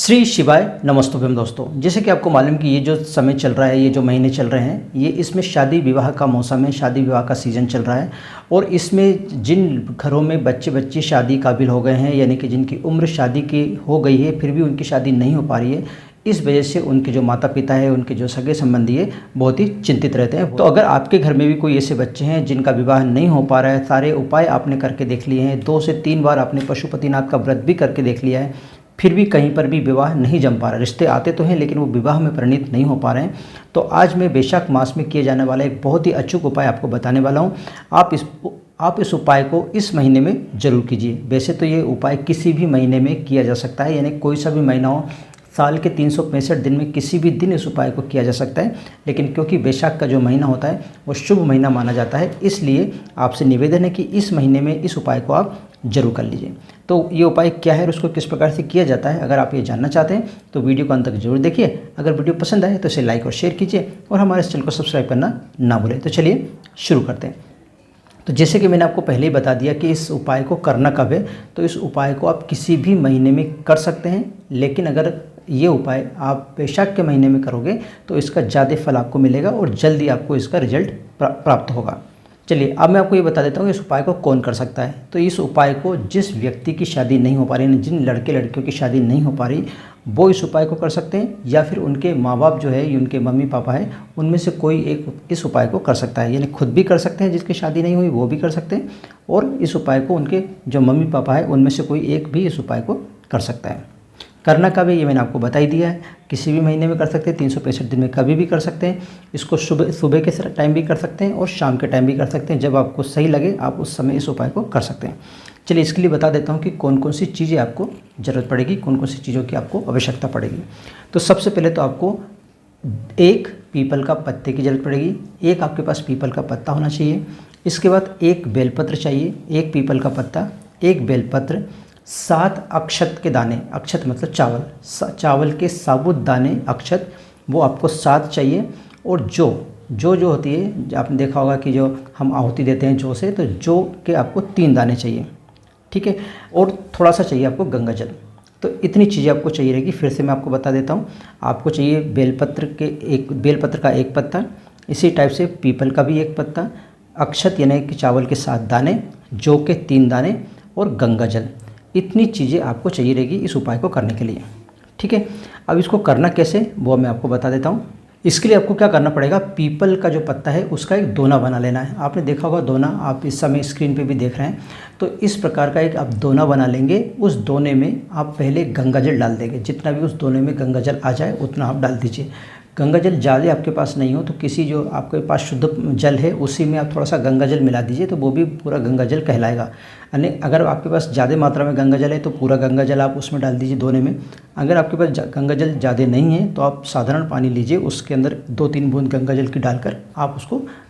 श्री शिवाय नमस्तुभ्यम दोस्तों। जैसे कि आपको मालूम कि ये जो समय चल रहा है, ये जो महीने चल रहे हैं, ये इसमें शादी विवाह का मौसम है, शादी विवाह का सीज़न चल रहा है। और इसमें जिन घरों में बच्चे बच्ची शादी काबिल हो गए हैं, यानी कि जिनकी उम्र शादी की हो गई है फिर भी उनकी शादी नहीं हो पा रही है, इस वजह से उनके जो माता पिता है, उनके जो सगे संबंधी है, बहुत ही चिंतित रहते हैं। तो अगर आपके घर में भी कोई ऐसे बच्चे हैं जिनका विवाह नहीं हो पा रहा है, सारे उपाय आपने करके देख लिए हैं, 2 से 3 बार आपने पशुपतिनाथ का व्रत भी करके देख लिया है, फिर भी कहीं पर भी विवाह नहीं जम पा रहा, रिश्ते आते तो हैं लेकिन वो विवाह में परिणित नहीं हो पा रहे हैं, तो आज मैं वैशाख मास में किए जाने वाला एक बहुत ही अचूक उपाय आपको बताने वाला हूँ। आप इस उपाय को इस महीने में ज़रूर कीजिए। वैसे तो ये उपाय किसी भी महीने में किया जा सकता है, यानी कोई सा भी महीना हो, साल के 365 दिन में किसी भी दिन इस उपाय को किया जा सकता है, लेकिन क्योंकि वैशाख का जो महीना होता है वो शुभ महीना माना जाता है, इसलिए आपसे निवेदन है कि इस महीने में इस उपाय को आप जरूर कर लीजिए। तो ये उपाय क्या है और उसको किस प्रकार से किया जाता है, अगर आप ये जानना चाहते हैं तो वीडियो को अंत तक जरूर देखिए। अगर वीडियो पसंद आए तो इसे लाइक और शेयर कीजिए और हमारे इस चैनल को सब्सक्राइब करना ना भूलें। तो चलिए शुरू करते हैं। तो जैसे कि मैंने आपको पहले ही बता दिया कि इस उपाय को करना कब है, तो इस उपाय को आप किसी भी महीने में कर सकते हैं, लेकिन अगर ये उपाय आप वैशाख के महीने में करोगे तो इसका ज़्यादा फल आपको मिलेगा और जल्दी आपको इसका रिजल्ट प्राप्त होगा। चलिए अब मैं आपको ये बता देता हूँ इस उपाय को कौन कर सकता है। तो इस उपाय को जिस व्यक्ति की शादी नहीं हो पा रही, जिन लड़के लड़कियों की शादी नहीं हो पा रही, वो इस उपाय को कर सकते हैं, या फिर उनके माँ बाप जो है, उनके मम्मी पापा है, उनमें से कोई एक इस उपाय को कर सकता है। यानी खुद भी कर सकते हैं, जिसकी शादी नहीं हुई वो भी कर सकते हैं, और इस उपाय को उनके जो मम्मी पापा है उनमें से कोई एक भी इस उपाय को कर सकता है। करना कब है ये मैंने आपको बता ही दिया है। किसी भी महीने में कर सकते हैं, 365 दिन में कभी भी कर सकते हैं। इसको सुबह के टाइम भी कर सकते हैं और शाम के टाइम भी कर सकते हैं, जब आपको सही लगे आप उस समय इस उपाय को कर सकते हैं। चलिए इसके लिए बता देता हूँ कि कौन कौन सी चीज़ें आपको ज़रूरत पड़ेगी, कौन कौन सी चीज़ों की आपको आवश्यकता पड़ेगी। तो सबसे पहले तो आपको एक पीपल का पत्ते की ज़रूरत पड़ेगी, एक आपके पास पीपल का पत्ता होना चाहिए। इसके बाद एक बेलपत्र चाहिए, एक पीपल का पत्ता, एक बेलपत्र, 7 अक्षत के दाने, अक्षत मतलब चावल, चावल के साबुत दाने अक्षत, वो आपको 7 चाहिए। और जो होती है, आपने देखा होगा कि जो हम आहुति देते हैं जौ से, तो जौ के आपको 3 दाने चाहिए, ठीक है। और थोड़ा सा चाहिए आपको गंगा जल। तो इतनी चीज़ें आपको चाहिए रहेगी। फिर से मैं आपको बता देता हूँ, आपको चाहिए बेलपत्र का एक पत्ता, इसी टाइप से पीपल का भी एक पत्ता, अक्षत यानी कि चावल के 7 दाने, जौ के 3 दाने और गंगा जल। इतनी चीज़ें आपको चाहिए रहेगी इस उपाय को करने के लिए, ठीक है। अब इसको करना कैसे वो मैं आपको बता देता हूँ। इसके लिए आपको क्या करना पड़ेगा, पीपल का जो पत्ता है उसका एक दोना बना लेना है। आपने देखा होगा दोना, आप इस समय स्क्रीन पे भी देख रहे हैं। तो इस प्रकार का एक आप दोना बना लेंगे। उस दोने में आप पहले गंगा जल डाल देंगे, जितना भी उस दोने में गंगा जल आ जाए उतना आप डाल दीजिए। गंगा जल ज़्यादा आपके पास नहीं हो तो किसी जो आपके पास शुद्ध जल है उसी में आप थोड़ा सा गंगा जल मिला दीजिए, तो वो भी पूरा गंगा जल कहलाएगा। अगर आपके पास ज़्यादा मात्रा में गंगा जल है तो पूरा गंगा जल आप उसमें डाल दीजिए दोने में। अगर आपके पास गंगा जल ज़्यादा नहीं है तो आप साधारण पानी लीजिए, उसके अंदर 2-3 बूंद गंगा जल की डालकर आप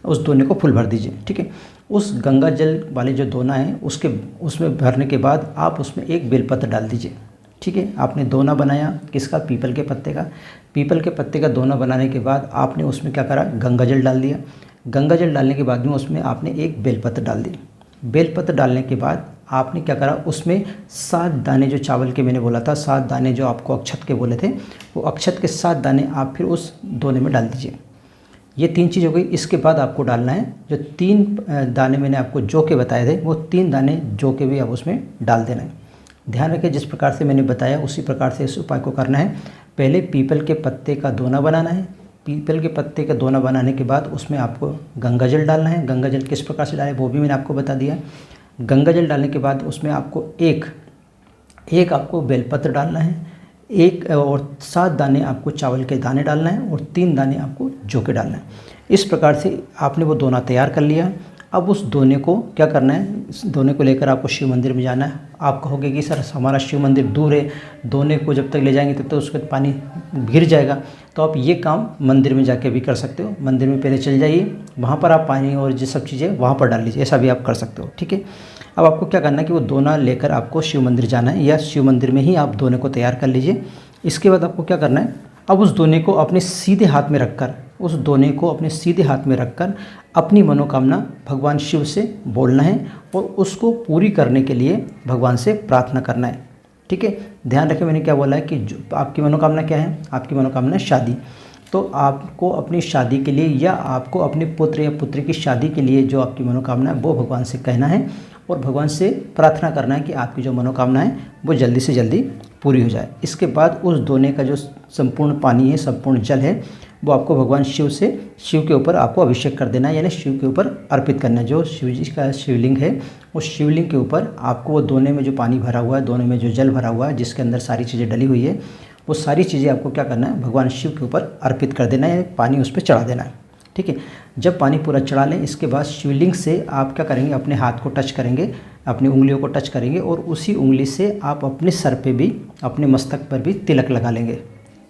उस दोने को फुल भर दीजिए, ठीक है। उस गंगा जल वाले जो दोना है उसमें भरने के बाद आप उसमें एक बेलपत्र डाल दीजिए, ठीक है। आपने दोना बनाया किसका, पीपल के पत्ते का। पीपल के पत्ते का दोना बनाने के बाद आपने उसमें क्या करा, गंगा जल डाल दिया। गंगा जल डालने के बाद में उसमें आपने एक बेलपत्र डाल दी। बेलपत्र डालने के बाद आपने क्या करा, उसमें 7 दाने जो चावल के मैंने बोला था, 7 दाने जो आपको अक्षत के बोले थे, वो अक्षत के 7 दाने आप फिर उस दोने में डाल दीजिए। ये 3 चीज़ हो गई। इसके बाद आपको डालना है जो 3 दाने मैंने आपको जौ के बताए थे, वो 3 दाने जौ के भी आप उसमें डाल देना है। ध्यान रखें, जिस प्रकार से मैंने बताया उसी प्रकार से इस उपाय को करना है। पहले पीपल के पत्ते का दोना बनाना है। पीपल के पत्ते का दोना बनाने के बाद उसमें आपको गंगा जल डालना है। गंगा जल किस प्रकार से डालें वो भी मैंने आपको बता दिया। गंगा जल डालने के बाद उसमें आपको एक आपको बेलपत्र डालना है, एक और 7 दाने आपको चावल के दाने डालना है और 3 दाने आपको जौ के डालना है। इस प्रकार से आपने वो दोना तैयार कर लिया। अब उस दोने को क्या करना है, इस दोने को लेकर आपको शिव मंदिर में जाना है। आप कहोगे कि सर हमारा शिव मंदिर दूर है, दोने को जब तक ले जाएंगे तब तक उसका पानी गिर जाएगा, तो आप ये काम मंदिर में जाके भी कर सकते हो। मंदिर में पहले चले जाइए, वहाँ पर आप पानी और जो सब चीज़ें वहाँ पर डाल लीजिए, ऐसा भी आप कर सकते हो, ठीक है। अब आपको क्या करना है कि वो दोना लेकर आपको शिव मंदिर जाना है, या शिव मंदिर में ही आप दोने को तैयार कर लीजिए। इसके बाद आपको क्या करना है, अब उस दोने को अपने सीधे हाथ में रखकर अपनी मनोकामना भगवान शिव से बोलना है और उसको पूरी करने के लिए भगवान से प्रार्थना करना है। ठीक है। ध्यान रखें मैंने क्या बोला है कि जो आपकी मनोकामना क्या है, आपकी मनोकामना है शादी। तो आपको अपनी शादी के लिए या आपको अपने पुत्र या पुत्री की शादी के लिए जो आपकी मनोकामना है वो भगवान से कहना है और भगवान से प्रार्थना करना है कि आपकी जो मनोकामना है वो जल्दी से जल्दी पूरी हो जाए। इसके बाद उस दोने का जो संपूर्ण पानी है, संपूर्ण जल है, वो आपको भगवान शिव के ऊपर आपको अभिषेक कर देना है, यानी शिव के ऊपर अर्पित करना है। जो शिव जी का शिवलिंग है उस शिवलिंग के ऊपर आपको वो दोने में जो पानी भरा हुआ है, दोने में जो जल भरा हुआ है, जिसके अंदर सारी चीज़ें डली हुई है, वो सारी चीज़ें आपको क्या करना है, भगवान शिव के ऊपर अर्पित कर देना है, पानी उस पर चढ़ा देना है। ठीक है। जब पानी पूरा चढ़ा लें, इसके बाद शिवलिंग से आप क्या करेंगे, अपने हाथ को टच करेंगे, अपनी उंगलियों को टच करेंगे और उसी उंगली से आप अपने सर पे भी, अपने मस्तक पर भी तिलक लगा लेंगे।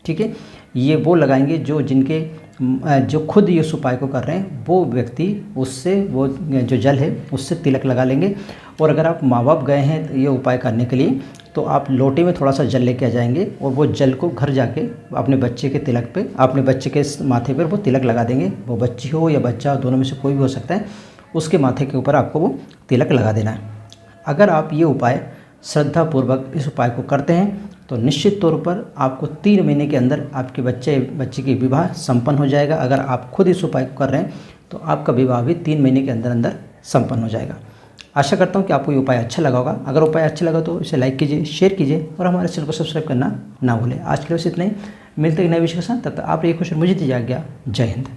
ठीक है। ये वो लगाएंगे जो खुद ये उस उपाय को कर रहे हैं वो व्यक्ति उससे वो जो जल है उससे तिलक लगा लेंगे। और अगर आप माँ बाप गए हैं ये उपाय करने के लिए तो आप लोटे में थोड़ा सा जल लेके आ जाएंगे और वो जल को घर जाके अपने बच्चे के तिलक पे, अपने बच्चे के माथे पर वो तिलक लगा देंगे। वो बच्ची हो या बच्चा, दोनों में से कोई भी हो सकता है, उसके माथे के ऊपर आपको वो तिलक लगा देना है। अगर आप ये उपाय श्रद्धापूर्वक इस उपाय को करते हैं तो निश्चित तौर पर आपको 3 महीने के अंदर आपके बच्चे की विवाह संपन्न हो जाएगा। अगर आप खुद इस उपाय को कर रहे हैं तो आपका विवाह भी 3 महीने के अंदर अंदर संपन्न हो जाएगा। आशा करता हूँ कि आपको ये उपाय अच्छा लगा होगा। अगर उपाय अच्छा लगा तो इसे लाइक कीजिए, शेयर कीजिए और हमारे चैनल को सब्सक्राइब करना ना भूलें। आज के लिए बस इतना ही, मिलते हैं नए विषय के साथ। तब तक आप रहिए खुश और मुझे दीजिए आज्ञा। जय हिंद।